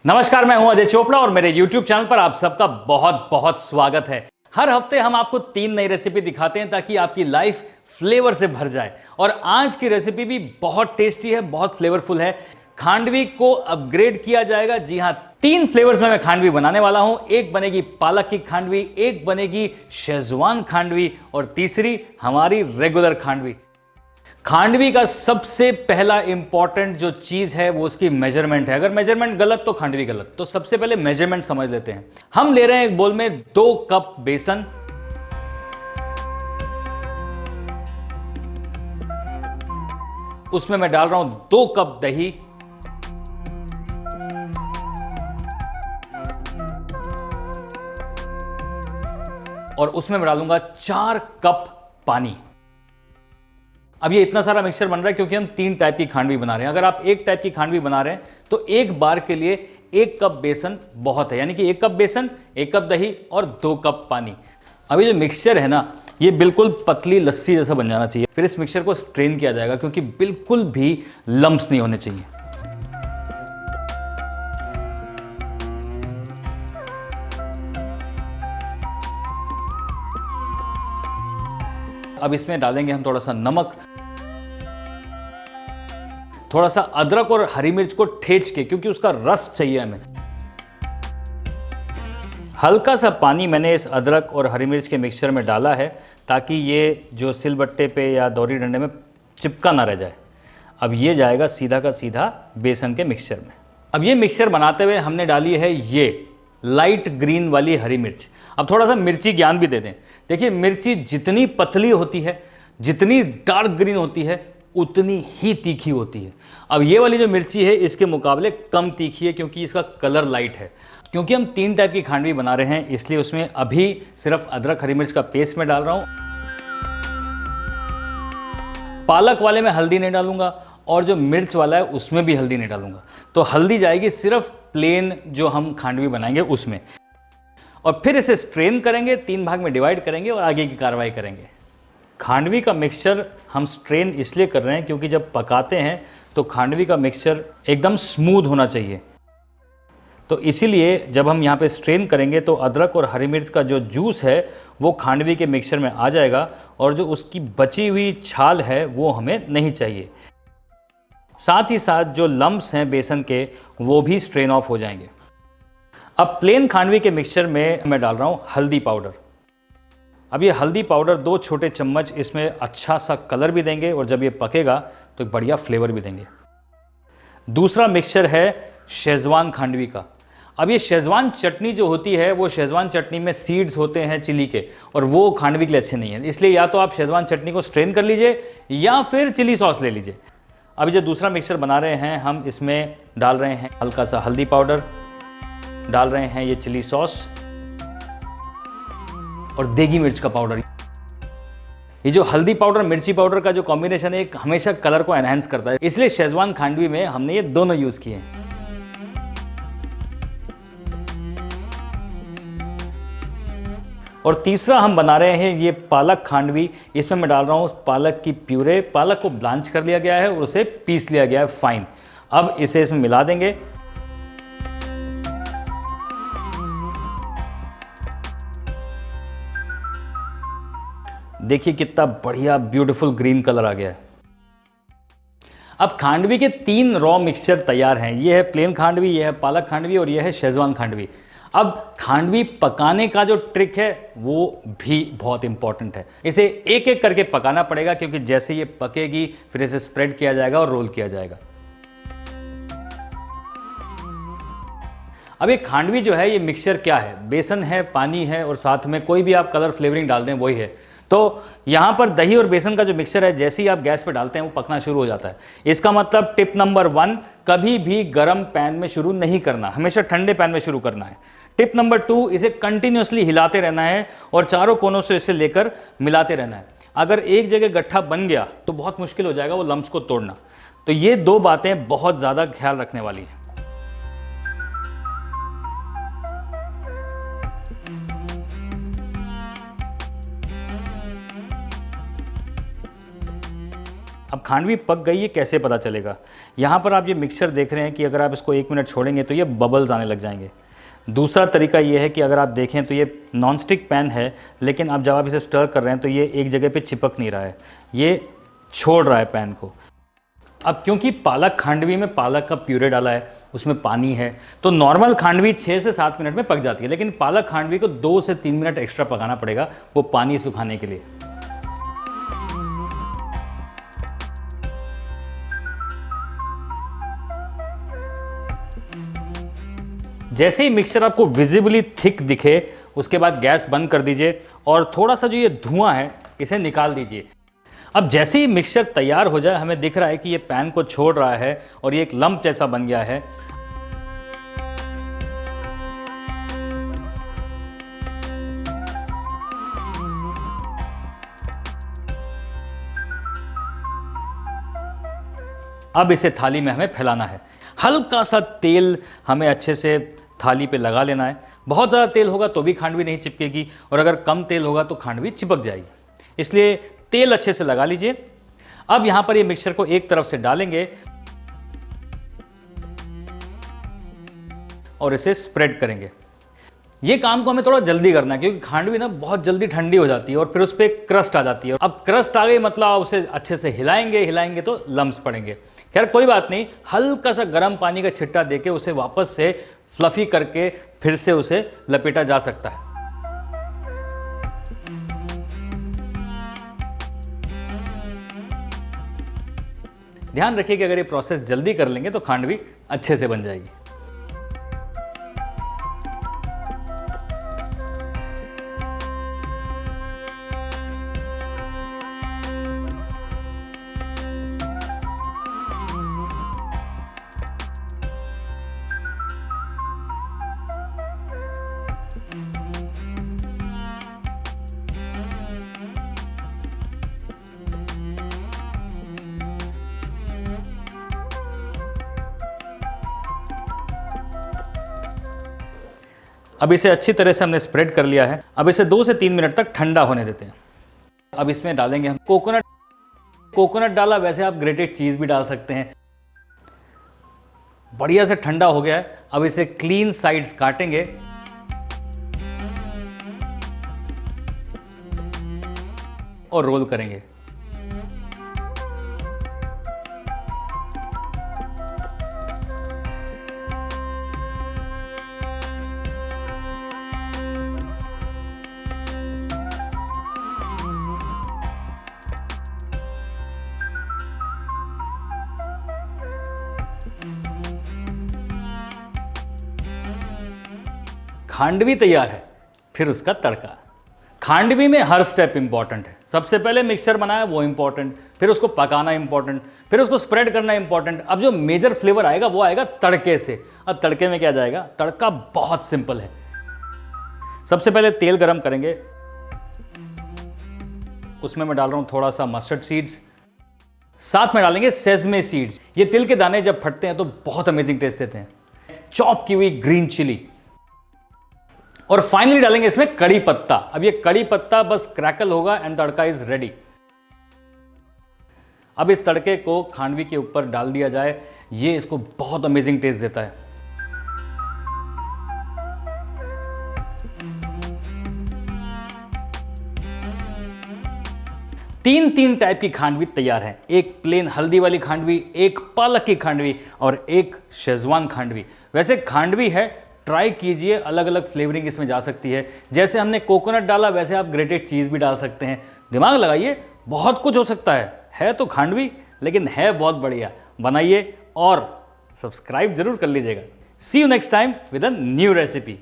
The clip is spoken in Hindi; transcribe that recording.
नमस्कार, मैं हूं अजय चोपड़ा और मेरे YouTube चैनल पर आप सबका बहुत बहुत स्वागत है। हर हफ्ते हम आपको 3 नई रेसिपी दिखाते हैं ताकि आपकी लाइफ फ्लेवर से भर जाए। और आज की रेसिपी भी बहुत टेस्टी है, बहुत फ्लेवरफुल है। खांडवी को अपग्रेड किया जाएगा। जी हां, 3 फ्लेवर्स में मैं खांडवी बनाने वाला हूं। एक बनेगी पालक की खांडवी, एक बनेगी शेजवान खांडवी और तीसरी हमारी रेगुलर खांडवी। खांडवी का सबसे पहला इंपॉर्टेंट जो चीज है वो उसकी मेजरमेंट है। अगर मेजरमेंट गलत तो खांडवी गलत। तो सबसे पहले मेजरमेंट समझ लेते हैं। हम ले रहे हैं एक बोल में 2 कप बेसन, उसमें मैं डाल रहा हूं 2 कप दही, और उसमें मैं डालूंगा 4 कप पानी। अब ये इतना सारा मिक्सचर बन रहा है क्योंकि हम 3 टाइप की खांडवी बना रहे हैं। अगर आप एक टाइप की खांडवी बना रहे हैं तो एक बार के लिए 1 कप बेसन बहुत है, यानी कि 1 कप बेसन, 1 कप दही और 2 कप पानी। अभी जो मिक्सचर है ना, ये बिल्कुल पतली लस्सी जैसा बन जाना चाहिए। फिर इस मिक्सचर को स्ट्रेन किया जाएगा क्योंकि बिल्कुल भी लम्प्स नहीं होने चाहिए। अब इसमें डालेंगे हम थोड़ा सा नमक, थोड़ा सा अदरक और हरी मिर्च को ठेच के, क्योंकि उसका रस चाहिए हमें। हल्का सा पानी मैंने इस अदरक और हरी मिर्च के मिक्सचर में डाला है ताकि ये जो सिलबट्टे पे या दौरी डंडे में चिपका ना रह जाए। अब ये जाएगा सीधा का सीधा बेसन के मिक्सचर में। अब ये मिक्सचर बनाते हुए हमने डाली है ये लाइट ग्रीन वाली हरी मिर्च। अब थोड़ा सा मिर्ची ज्ञान भी दे दें। देखिए, मिर्ची जितनी पतली होती है, जितनी डार्क ग्रीन होती है, उतनी ही तीखी होती है। अब ये वाली जो मिर्ची है इसके मुकाबले कम तीखी है क्योंकि इसका कलर लाइट है। क्योंकि हम 3 टाइप की खांडवी बना रहे हैं इसलिए उसमें अभी सिर्फ अदरक हरी मिर्च का पेस्ट में डाल रहा हूं। पालक वाले में हल्दी नहीं डालूंगा और जो मिर्च वाला है उसमें भी हल्दी नहीं डालूंगा। तो हल्दी जाएगी सिर्फ प्लेन जो हम खांडवी बनाएंगे उसमें। और फिर इसे स्ट्रेन करेंगे, 3 भाग में डिवाइड करेंगे और आगे की कार्रवाई करेंगे। खांडवी का मिक्सचर हम स्ट्रेन इसलिए कर रहे हैं क्योंकि जब पकाते हैं तो खांडवी का मिक्सचर एकदम स्मूथ होना चाहिए। तो इसीलिए जब हम यहाँ पे स्ट्रेन करेंगे तो अदरक और हरी मिर्च का जो जूस है वो खांडवी के मिक्सचर में आ जाएगा और जो उसकी बची हुई छाल है वो हमें नहीं चाहिए। साथ ही साथ जो लम्प्स हैं बेसन के वो भी स्ट्रेन ऑफ हो जाएंगे। अब प्लेन खांडवी के मिक्सचर में मैं डाल रहा हूँ हल्दी पाउडर। अब ये हल्दी पाउडर 2 छोटे चम्मच इसमें अच्छा सा कलर भी देंगे और जब ये पकेगा तो एक बढ़िया फ्लेवर भी देंगे। दूसरा मिक्सचर है शेजवान खांडवी का। अब ये शेजवान चटनी जो होती है वो शेजवान चटनी में सीड्स होते हैं चिली के और वो खांडवी के लिए अच्छे नहीं है। इसलिए या तो आप शेजवान चटनी को स्ट्रेन कर लीजिए या फिर चिली सॉस ले लीजिए। अभी जो दूसरा मिक्सचर बना रहे हैं हम इसमें डाल रहे हैं हल्का सा हल्दी पाउडर, डाल रहे हैं ये चिली सॉस और देगी मिर्च का पाउडर। ये जो हल्दी पाउडर मिर्ची पाउडर का जो कॉम्बिनेशन है हमेशा कलर को एनहांस करता है, इसलिए शेजवान खांडवी में हमने ये दोनों यूज किए हैं। और तीसरा हम बना रहे हैं ये पालक खांडवी। इसमें मैं डाल रहा हूँ पालक की प्यूरे। पालक को ब्लांच कर लिया गया है और उसे पीस लिया गया है फाइन। अब इसे इसमें मिला देंगे। देखिए कितना बढ़िया ब्यूटीफुल ग्रीन कलर आ गया है। अब खांडवी के 3 रॉ मिक्सचर तैयार हैं। ये है प्लेन खांडवी, ये है पालक खांडवी और ये है शेजवान खांडवी। अब खांडवी पकाने का जो ट्रिक है वो भी बहुत इंपॉर्टेंट है। इसे एक एक करके पकाना पड़ेगा क्योंकि जैसे ये पकेगी फिर इसे स्प्रेड किया जाएगा और रोल किया जाएगा। अब ये खांडवी जो है ये मिक्सचर क्या है? बेसन है, पानी है और साथ में कोई भी आप कलर फ्लेवरिंग डाल दें वही है। तो यहाँ पर दही और बेसन का जो मिक्सचर है जैसे ही आप गैस पे डालते हैं वो पकना शुरू हो जाता है। इसका मतलब टिप नंबर 1, कभी भी गर्म पैन में शुरू नहीं करना, हमेशा ठंडे पैन में शुरू करना है। टिप नंबर 2, इसे कंटिन्यूअसली हिलाते रहना है और चारों कोनों से इसे लेकर मिलाते रहना है। अगर एक जगह गट्ठा बन गया तो बहुत मुश्किल हो जाएगा वो लम्प्स को तोड़ना। तो ये 2 बातें बहुत ज़्यादा ख्याल रखने वाली हैं। अब खांडवी पक गई, ये कैसे पता चलेगा? यहाँ पर आप ये मिक्सचर देख रहे हैं कि अगर आप इसको 1 मिनट छोड़ेंगे तो ये बबल्स आने लग जाएंगे। दूसरा तरीका ये है कि अगर आप देखें तो ये नॉनस्टिक पैन है, लेकिन अब जब आप इसे स्टर कर रहे हैं तो ये एक जगह पे चिपक नहीं रहा है, ये छोड़ रहा है पैन को। अब क्योंकि पालक खांडवी में पालक का प्यूरे डाला है, उसमें पानी है, तो नॉर्मल खांडवी 6 से 7 मिनट में पक जाती है, लेकिन पालक खांडवी को 2 से 3 मिनट एक्स्ट्रा पकाना पड़ेगा वो पानी सुखाने के लिए। जैसे ही मिक्सचर आपको विजिबली थिक दिखे उसके बाद गैस बंद कर दीजिए और थोड़ा सा जो ये धुआं है इसे निकाल दीजिए। अब जैसे ही मिक्सचर तैयार हो जाए, हमें दिख रहा है कि ये पैन को छोड़ रहा है और ये एक लंप जैसा बन गया है। अब इसे थाली में हमें फैलाना है। हल्का सा तेल हमें अच्छे से थाली पे लगा लेना है। बहुत ज़्यादा तेल होगा तो भी खांडवी नहीं चिपकेगी और अगर कम तेल होगा तो खांडवी चिपक जाएगी, इसलिए तेल अच्छे से लगा लीजिए। अब यहाँ पर ये मिक्सचर को एक तरफ से डालेंगे और इसे स्प्रेड करेंगे। ये काम को हमें थोड़ा जल्दी करना है क्योंकि खांडवी ना बहुत जल्दी ठंडी हो जाती है और फिर उस पर क्रस्ट आ जाती है। अब क्रस्ट आ गई मतलब आप उसे अच्छे से हिलाएंगे तो लम्स पड़ेंगे। खैर कोई बात नहीं, हल्का सा गर्म पानी का छिट्टा देके उसे वापस से फ्लफी करके फिर से उसे लपेटा जा सकता है। ध्यान रखिए कि अगर ये प्रोसेस जल्दी कर लेंगे तो खांडवी अच्छे से बन जाएगी। अब इसे अच्छी तरह से हमने स्प्रेड कर लिया है। अब इसे 2 से 3 मिनट तक ठंडा होने देते हैं। अब इसमें डालेंगे हम कोकोनट डाला, वैसे आप ग्रेटेड चीज़ भी डाल सकते हैं। बढ़िया से ठंडा हो गया है। अब इसे क्लीन साइड्स काटेंगे और रोल करेंगे। खांडवी तैयार है, फिर उसका तड़का। खांडवी में हर स्टेप इंपॉर्टेंट है। सबसे पहले मिक्सचर बनाया वो इंपॉर्टेंट, फिर उसको पकाना इंपॉर्टेंट, फिर उसको स्प्रेड करना इंपॉर्टेंट। अब जो मेजर फ्लेवर आएगा वो आएगा तड़के से। अब तड़के में क्या जाएगा? तड़का बहुत सिंपल है। सबसे पहले तेल गरम करेंगे, उसमें मैं डाल रहा हूं थोड़ा सा मस्टर्ड सीड्स, साथ में डालेंगे सेसमे सीड्स। ये तिल के दाने जब फटते हैं तो बहुत अमेजिंग टेस्ट देते हैं। चॉप की हुई ग्रीन चिली और फाइनली डालेंगे इसमें कड़ी पत्ता। अब ये कड़ी पत्ता बस क्रैकल होगा एंड तड़का इज रेडी। अब इस तड़के को खांडवी के ऊपर डाल दिया जाए, ये इसको बहुत अमेजिंग टेस्ट देता है। तीन टाइप की खांडवी तैयार है। एक प्लेन हल्दी वाली खांडवी, एक पालक की खांडवी और एक शेजवान खांडवी। वैसे खांडवी है, ट्राई कीजिए, अलग अलग फ्लेवरिंग इसमें जा सकती है। जैसे हमने कोकोनट डाला वैसे आप ग्रेटेड चीज़ भी डाल सकते हैं। दिमाग लगाइए, बहुत कुछ हो सकता है तो खांडवी लेकिन है बहुत बढ़िया। बनाइए और सब्सक्राइब जरूर कर लीजिएगा। See you next time with a new recipe.